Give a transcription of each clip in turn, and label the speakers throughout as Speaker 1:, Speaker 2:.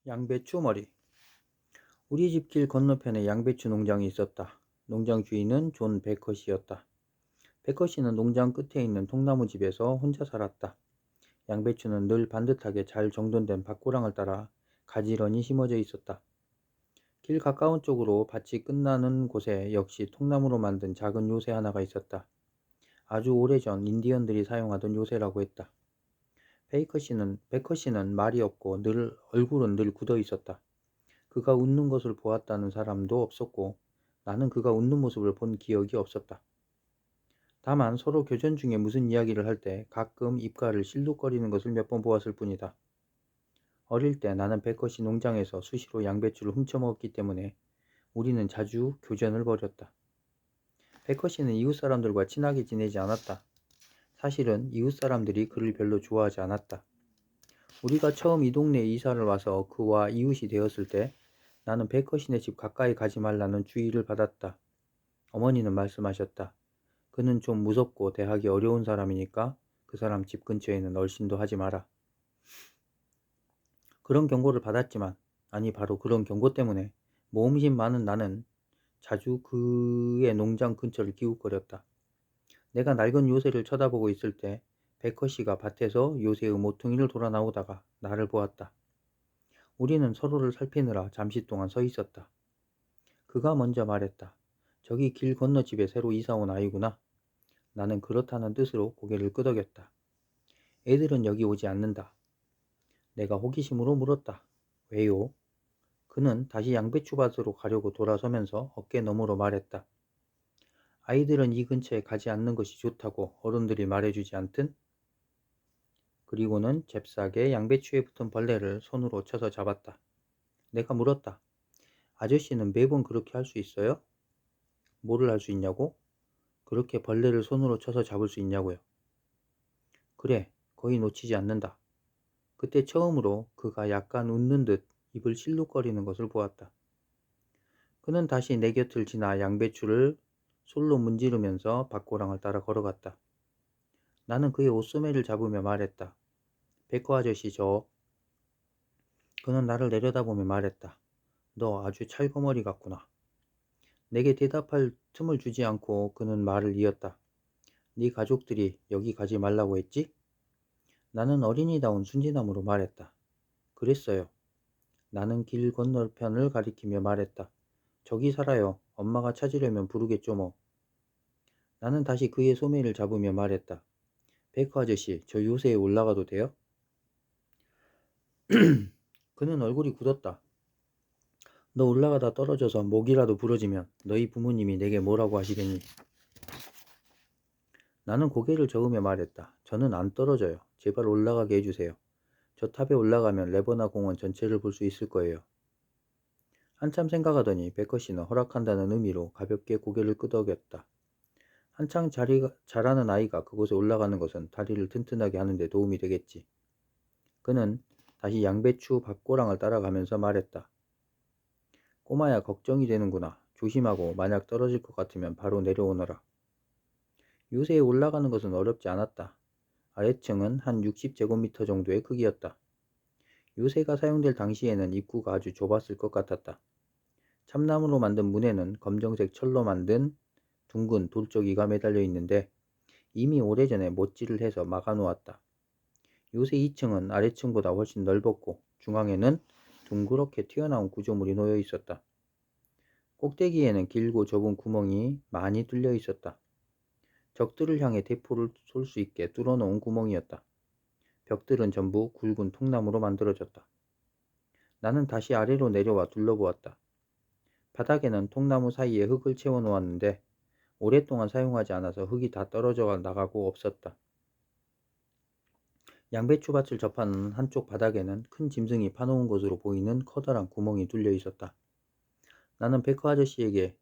Speaker 1: 양배추 머리. 우리 집 길 건너편에 양배추 농장이 있었다. 농장 주인은 존 베컷이었다. 베컷이는 농장 끝에 있는 통나무 집에서 혼자 살았다. 양배추는 늘 반듯하게 잘 정돈된 밭고랑을 따라 가지런히 심어져 있었다. 길 가까운 쪽으로 밭이 끝나는 곳에 역시 통나무로 만든 작은 요새 하나가 있었다. 아주 오래전 인디언들이 사용하던 요새라고 했다. 베컷이는 말이 없고 얼굴은 늘 굳어 있었다. 그가 웃는 것을 보았다는 사람도 없었고 나는 그가 웃는 모습을 본 기억이 없었다. 다만 서로 교전 중에 무슨 이야기를 할 때 가끔 입가를 실룩거리는 것을 몇 번 보았을 뿐이다. 어릴 때 나는 베컷이 농장에서 수시로 양배추를 훔쳐먹었기 때문에 우리는 자주 교전을 벌였다. 베컷이는 이웃 사람들과 친하게 지내지 않았다. 사실은 이웃 사람들이 그를 별로 좋아하지 않았다. 우리가 처음 이 동네에 이사를 와서 그와 이웃이 되었을 때 나는 베컷이네 집 가까이 가지 말라는 주의를 받았다. 어머니는 말씀하셨다. 그는 좀 무섭고 대하기 어려운 사람이니까 그 사람 집 근처에는 얼씬도 하지 마라. 그런 경고를 받았지만, 아니 바로 그런 경고 때문에 모험심 많은 나는 자주 그의 농장 근처를 기웃거렸다. 내가 낡은 요새를 쳐다보고 있을 때 베컷이가 밭에서 요새의 모퉁이를 돌아 나오다가 나를 보았다. 우리는 서로를 살피느라 잠시 동안 서 있었다. 그가 먼저 말했다. 저기 길 건너 집에 새로 이사 온 아이구나. 나는 그렇다는 뜻으로 고개를 끄덕였다. 애들은 여기 오지 않는다. 내가 호기심으로 물었다. 왜요? 그는 다시 양배추밭으로 가려고 돌아서면서 어깨 너머로 말했다. 아이들은 이 근처에 가지 않는 것이 좋다고 어른들이 말해주지 않든? 그리고는 잽싸게 양배추에 붙은 벌레를 손으로 쳐서 잡았다. 내가 물었다. 아저씨는 매번 그렇게 할 수 있어요? 뭐를 할 수 있냐고? 그렇게 벌레를 손으로 쳐서 잡을 수 있냐고요. 그래, 거의 놓치지 않는다. 그때 처음으로 그가 약간 웃는 듯 입을 실룩거리는 것을 보았다. 그는 다시 내 곁을 지나 양배추를 솔로 문지르면서 밭고랑을 따라 걸어갔다. 나는 그의 옷소매를 잡으며 말했다. 백호 아저씨 그는 나를 내려다보며 말했다. 너 아주 찰거머리 같구나. 내게 대답할 틈을 주지 않고 그는 말을 이었다. 네 가족들이 여기 가지 말라고 했지? 나는 어린이다운 순진함으로 말했다. 그랬어요. 나는 길 건너편을 가리키며 말했다. 저기 살아요. 엄마가 찾으려면 부르겠죠 뭐. 나는 다시 그의 소매를 잡으며 말했다. 베커 아저씨, 저 요새에 올라가도 돼요? 그는 얼굴이 굳었다. 너 올라가다 떨어져서 목이라도 부러지면 너희 부모님이 내게 뭐라고 하시겠니? 나는 고개를 저으며 말했다. 저는 안 떨어져요. 제발 올라가게 해주세요. 저 탑에 올라가면 레버나 공원 전체를 볼 수 있을 거예요. 한참 생각하더니 베커씨는 허락한다는 의미로 가볍게 고개를 끄덕였다. 한창 자라는 아이가 그곳에 올라가는 것은 다리를 튼튼하게 하는 데 도움이 되겠지. 그는 다시 양배추 밭고랑을 따라가면서 말했다. 꼬마야 걱정이 되는구나. 조심하고 만약 떨어질 것 같으면 바로 내려오너라. 요새에 올라가는 것은 어렵지 않았다. 아래층은 한 60제곱미터 정도의 크기였다. 요새가 사용될 당시에는 입구가 아주 좁았을 것 같았다. 참나무로 만든 문에는 검정색 철로 만든 둥근 돌적이가 매달려 있는데 이미 오래전에 못질을 해서 막아놓았다. 요새 2층은 아래층보다 훨씬 넓었고 중앙에는 둥그렇게 튀어나온 구조물이 놓여 있었다. 꼭대기에는 길고 좁은 구멍이 많이 뚫려 있었다. 적들을 향해 대포를 쏠 수 있게 뚫어놓은 구멍이었다. 벽들은 전부 굵은 통나무로 만들어졌다. 나는 다시 아래로 내려와 둘러보았다. 바닥에는 통나무 사이에 흙을 채워 놓았는데 오랫동안 사용하지 않아서 흙이 다 떨어져 나가고 없었다. 양배추밭을 접하는 한쪽 바닥에는 큰 짐승이 파놓은 것으로 보이는 커다란 구멍이 뚫려 있었다. 나는 베커 아저씨에게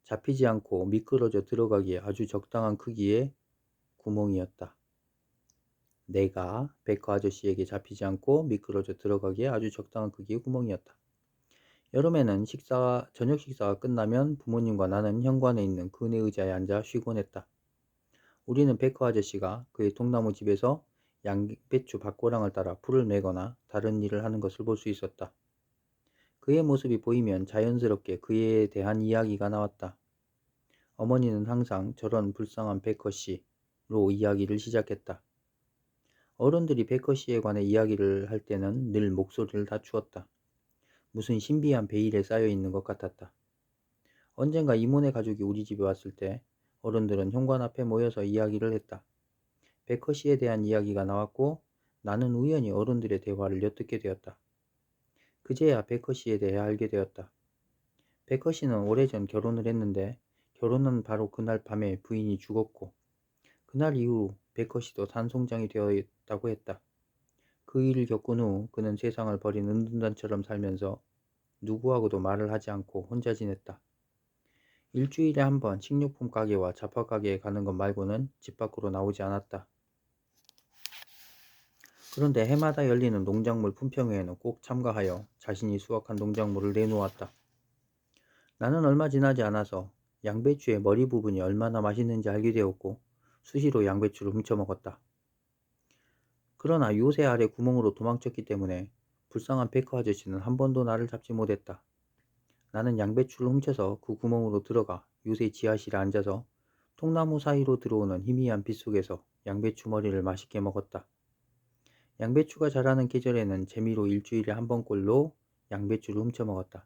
Speaker 1: 잡히지 않고 미끄러져 들어가기에 아주 적당한 크기의 구멍이었다. 내가 베커 아저씨에게 잡히지 않고 미끄러져 들어가기에 아주 적당한 크기의 구멍이었다. 여름에는 저녁 식사가 끝나면 부모님과 나는 현관에 있는 그네 의자에 앉아 쉬곤 했다. 우리는 베커 아저씨가 그의 통나무 집에서 양배추 밭고랑을 따라 풀을 매거나 다른 일을 하는 것을 볼 수 있었다. 그의 모습이 보이면 자연스럽게 그에 대한 이야기가 나왔다. 어머니는 항상 저런 불쌍한 베커 씨로 이야기를 시작했다. 어른들이 베커 씨에 관해 이야기를 할 때는 늘 목소리를 낮추었다. 무슨 신비한 베일에 쌓여 있는 것 같았다. 언젠가 이모네 가족이 우리 집에 왔을 때 어른들은 현관 앞에 모여서 이야기를 했다. 베커 씨에 대한 이야기가 나왔고 나는 우연히 어른들의 대화를 엿듣게 되었다. 그제야 베커 씨에 대해 알게 되었다. 베커 씨는 오래전 결혼을 했는데 결혼은 바로 그날 밤에 부인이 죽었고 그날 이후 베커 씨도 산송장이 되어 있다고 했다. 그 일을 겪은 후 그는 세상을 버린 은둔자처럼 살면서 누구하고도 말을 하지 않고 혼자 지냈다. 일주일에 한 번 식료품 가게와 잡화 가게에 가는 것 말고는 집 밖으로 나오지 않았다. 그런데 해마다 열리는 농작물 품평회에는 꼭 참가하여 자신이 수확한 농작물을 내놓았다. 나는 얼마 지나지 않아서 양배추의 머리 부분이 얼마나 맛있는지 알게 되었고 수시로 양배추를 훔쳐 먹었다. 그러나 요새 아래 구멍으로 도망쳤기 때문에 불쌍한 베커 아저씨는 한 번도 나를 잡지 못했다. 나는 양배추를 훔쳐서 그 구멍으로 들어가 요새 지하실에 앉아서 통나무 사이로 들어오는 희미한 빛 속에서 양배추 머리를 맛있게 먹었다. 양배추가 자라는 계절에는 재미로 일주일에 한 번꼴로 양배추를 훔쳐 먹었다.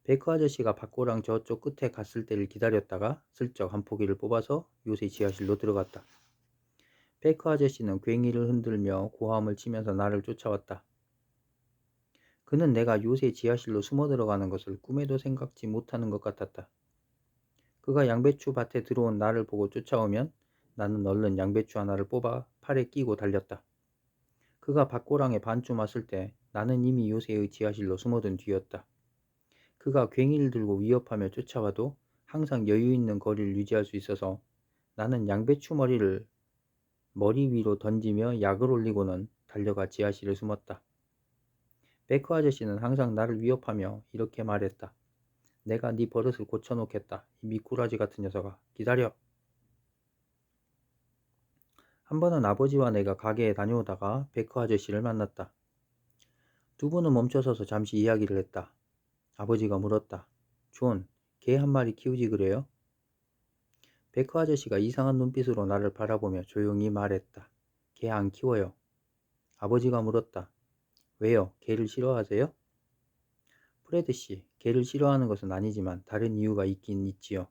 Speaker 1: 베커 아저씨가 밭고랑 저쪽 끝에 갔을 때를 기다렸다가 슬쩍 한 포기를 뽑아서 요새 지하실로 들어갔다. 베커 아저씨는 괭이를 흔들며 고함을 치면서 나를 쫓아왔다. 그는 내가 요새 지하실로 숨어 들어가는 것을 꿈에도 생각지 못하는 것 같았다. 그가 양배추 밭에 들어온 나를 보고 쫓아오면 나는 얼른 양배추 하나를 뽑아 팔에 끼고 달렸다. 그가 밭고랑에 반쯤 왔을 때 나는 이미 요새의 지하실로 숨어든 뒤였다. 그가 괭이를 들고 위협하며 쫓아와도 항상 여유 있는 거리를 유지할 수 있어서 나는 양배추 머리를 머리 위로 던지며 약을 올리고는 달려가 지하실에 숨었다. 베커 아저씨는 항상 나를 위협하며 이렇게 말했다. 내가 네 버릇을 고쳐놓겠다. 이 미꾸라지 같은 녀석아, 기다려. 한 번은 아버지와 내가 가게에 다녀오다가 베커 아저씨를 만났다. 두 분은 멈춰서서 잠시 이야기를 했다. 아버지가 물었다. 존, 개 한 마리 키우지 그래요? 베커 아저씨가 이상한 눈빛으로 나를 바라보며 조용히 말했다. 개 안 키워요. 아버지가 물었다. 왜요? 개를 싫어하세요? 프레드 씨, 개를 싫어하는 것은 아니지만 다른 이유가 있긴 있지요.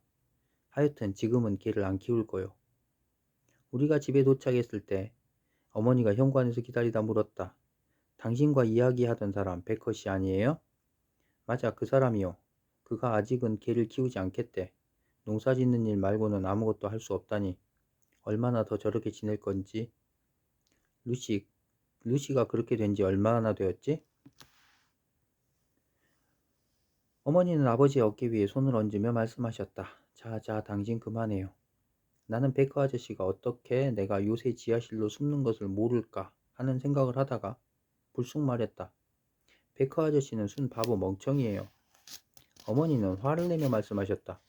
Speaker 1: 하여튼 지금은 개를 안 키울 거요. 우리가 집에 도착했을 때 어머니가 현관에서 기다리다 물었다. 당신과 이야기하던 사람 베커 씨 아니에요? 맞아, 그 사람이요. 그가 아직은 개를 키우지 않겠대. 농사 짓는 일 말고는 아무것도 할 수 없다니. 얼마나 더 저렇게 지낼 건지. 루시, 루시가 그렇게 된 지 얼마나 되었지? 어머니는 아버지의 어깨 위에 손을 얹으며 말씀하셨다. 자, 당신 그만해요. 나는 베커 아저씨가 어떻게 내가 요새 지하실로 숨는 것을 모를까 하는 생각을 하다가 불쑥 말했다. 베커 아저씨는 순 바보 멍청이에요. 어머니는 화를 내며 말씀하셨다.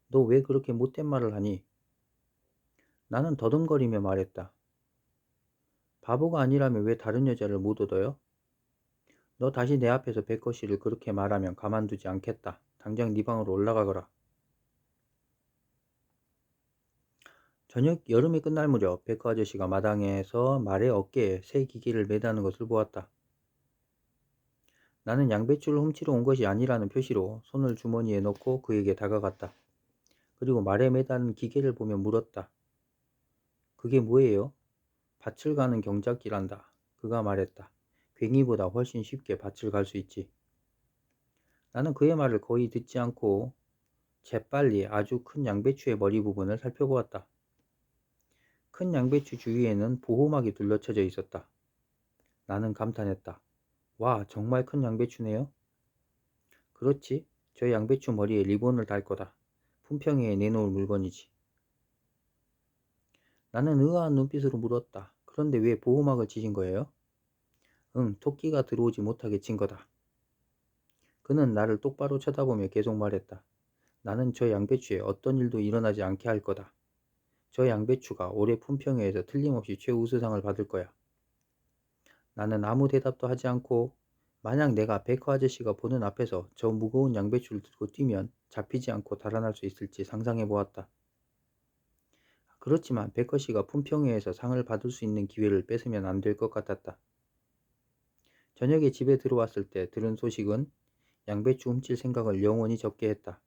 Speaker 1: 너 왜 그렇게 못된 말을 하니? 나는 더듬거리며 말했다. 바보가 아니라면 왜 다른 여자를 못 얻어요? 너 다시 내 앞에서 베커 씨를 그렇게 말하면 가만두지 않겠다. 당장 네 방으로 올라가거라. 저녁 여름이 끝날 무렵 베커 아저씨가 마당에서 말의 어깨에 새 기계를 매다는 것을 보았다. 나는 양배추를 훔치러 온 것이 아니라는 표시로 손을 주머니에 넣고 그에게 다가갔다. 그리고 말에 매다는 기계를 보며 물었다. 그게 뭐예요? 밭을 가는 경작기란다. 그가 말했다. 괭이보다 훨씬 쉽게 밭을 갈 수 있지. 나는 그의 말을 거의 듣지 않고 재빨리 아주 큰 양배추의 머리 부분을 살펴보았다. 큰 양배추 주위에는 보호막이 둘러쳐져 있었다. 나는 감탄했다. 와, 정말 큰 양배추네요. 그렇지. 저 양배추 머리에 리본을 달 거다. 품평회에 내놓을 물건이지. 나는 의아한 눈빛으로 물었다. 그런데 왜 보호막을 치신 거예요? 응, 토끼가 들어오지 못하게 친 거다. 그는 나를 똑바로 쳐다보며 계속 말했다. 나는 저 양배추에 어떤 일도 일어나지 않게 할 거다. 저 양배추가 올해 품평회에서 틀림없이 최우수상을 받을 거야. 나는 아무 대답도 하지 않고 만약 내가 베커 아저씨가 보는 앞에서 저 무거운 양배추를 들고 뛰면 잡히지 않고 달아날 수 있을지 상상해 보았다. 그렇지만 베커 씨가 품평회에서 상을 받을 수 있는 기회를 뺏으면 안 될 것 같았다. 저녁에 집에 들어왔을 때 들은 소식은 양배추 훔칠 생각을 영원히 접게 했다.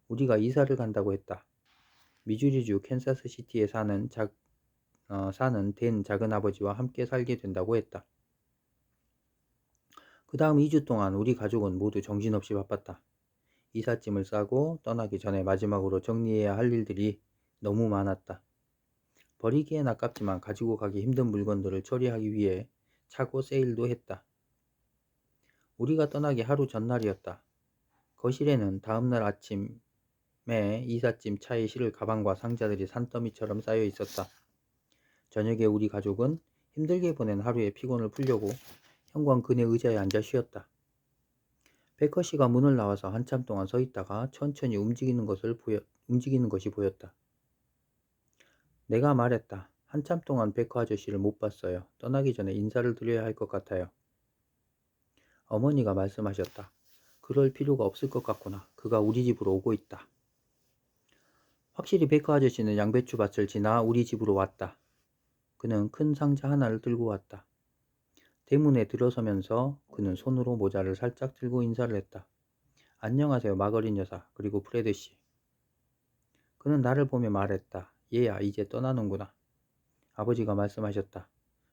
Speaker 1: 우리가 이사를 간다고 했다. 미주리주 캔사스시티에 사는 댄 작은아버지와 함께 살게 된다고 했다. 그 다음 2주 동안 우리 가족은 모두 정신없이 바빴다. 이삿짐을 싸고 떠나기 전에 마지막으로 정리해야 할 일들이 너무 많았다. 버리기엔 아깝지만 가지고 가기 힘든 물건들을 처리하기 위해 차고 세일도 했다. 우리가 떠나기 하루 전날이었다. 거실에는 다음날 아침에 이삿짐 차에 실을 가방과 상자들이 산더미처럼 쌓여 있었다. 저녁에 우리 가족은 힘들게 보낸 하루의 피곤을 풀려고 현관 그네 의자에 앉아 쉬었다. 베커 씨가 문을 나와서 한참 동안 서 있다가 천천히 움직이는 것이 보였다. 내가 말했다. 한참 동안 베커 아저씨를 못 봤어요. 떠나기 전에 인사를 드려야 할 것 같아요. 어머니가 말씀하셨다. 그럴 필요가 없을 것 같구나. 그가 우리 집으로 오고 있다. 확실히 베커 아저씨는 양배추 밭을 지나 우리 집으로 왔다. 그는 큰 상자 하나를 들고 왔다. 대문에 들어서면서 그는 손으로 모자를 살짝 들고 인사를 했다. 안녕하세요, 마거린 여사, 그리고 프레드 씨. 그는 나를 보며 말했다. 얘야, 이제 떠나는구나. 아버지가 말씀하셨다.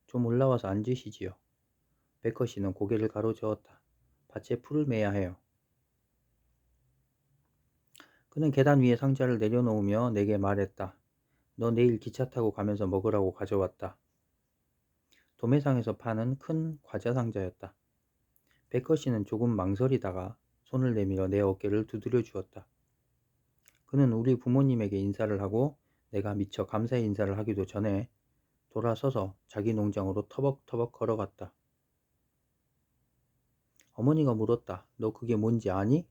Speaker 1: 좀 올라와서 앉으시지요. 베커 씨는 고개를 가로저었다. 밭에 풀을 매야 해요. 그는 계단 위에 상자를 내려놓으며 내게 말했다. 너 내일 기차 타고 가면서 먹으라고 가져왔다. 도매상에서 파는 큰 과자 상자였다. 베커 씨는 조금 망설이다가 손을 내밀어 내 어깨를 두드려 주었다. 그는 우리 부모님에게 인사를 하고 내가 미처 감사의 인사를 하기도 전에 돌아서서 자기 농장으로 터벅터벅 걸어갔다. 어머니가 물었다. 너 그게 뭔지 아니?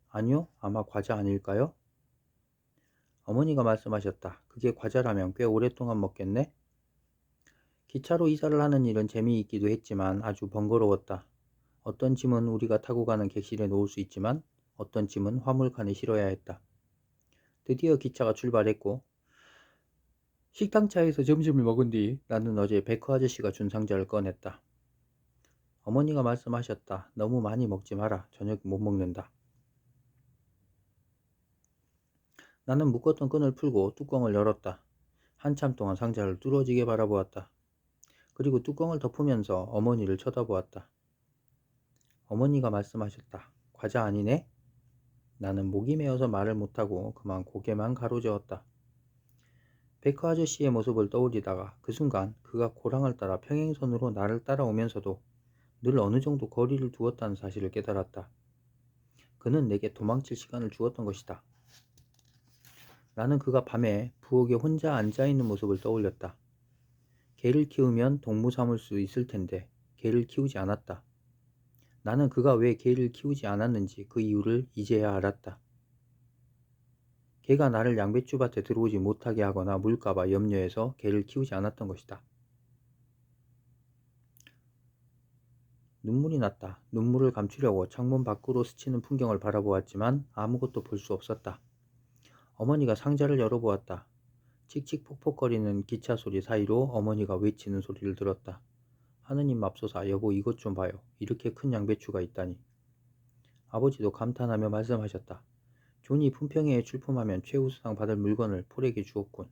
Speaker 1: 아니요, 아마 과자 아닐까요? 어머니가 말씀하셨다. 그게 과자라면 꽤 오랫동안 먹겠네? 기차로 이사를 하는 일은 재미있기도 했지만 아주 번거로웠다. 어떤 짐은 우리가 타고 가는 객실에 놓을 수 있지만 어떤 짐은 화물칸에 실어야 했다. 드디어 기차가 출발했고 식당차에서 점심을 먹은 뒤 나는 어제 베커 아저씨가 준 상자를 꺼냈다. 어머니가 말씀하셨다. 너무 많이 먹지 마라. 저녁 못 먹는다. 나는 묶었던 끈을 풀고 뚜껑을 열었다. 한참 동안 상자를 뚫어지게 바라보았다. 그리고 뚜껑을 덮으면서 어머니를 쳐다보았다. 어머니가 말씀하셨다. 과자 아니네? 나는 목이 메어서 말을 못하고 그만 고개만 가로저었다. 베커 아저씨의 모습을 떠올리다가 그 순간 그가 고랑을 따라 평행선으로 나를 따라오면서도 늘 어느 정도 거리를 두었다는 사실을 깨달았다. 그는 내게 도망칠 시간을 주었던 것이다. 나는 그가 밤에 부엌에 혼자 앉아있는 모습을 떠올렸다. 개를 키우면 동무 삼을 수 있을 텐데 개를 키우지 않았다. 나는 그가 왜 개를 키우지 않았는지 그 이유를 이제야 알았다. 개가 나를 양배추밭에 들어오지 못하게 하거나 물까봐 염려해서 개를 키우지 않았던 것이다. 눈물이 났다. 눈물을 감추려고 창문 밖으로 스치는 풍경을 바라보았지만 아무것도 볼 수 없었다. 어머니가 상자를 열어보았다. 칙칙폭폭거리는 기차 소리 사이로 어머니가 외치는 소리를 들었다. 하느님 맙소사, 여보 이것 좀 봐요. 이렇게 큰 양배추가 있다니. 아버지도 감탄하며 말씀하셨다. 존이 품평회에 출품하면 최우수상 받을 물건을 폴에게 주었군.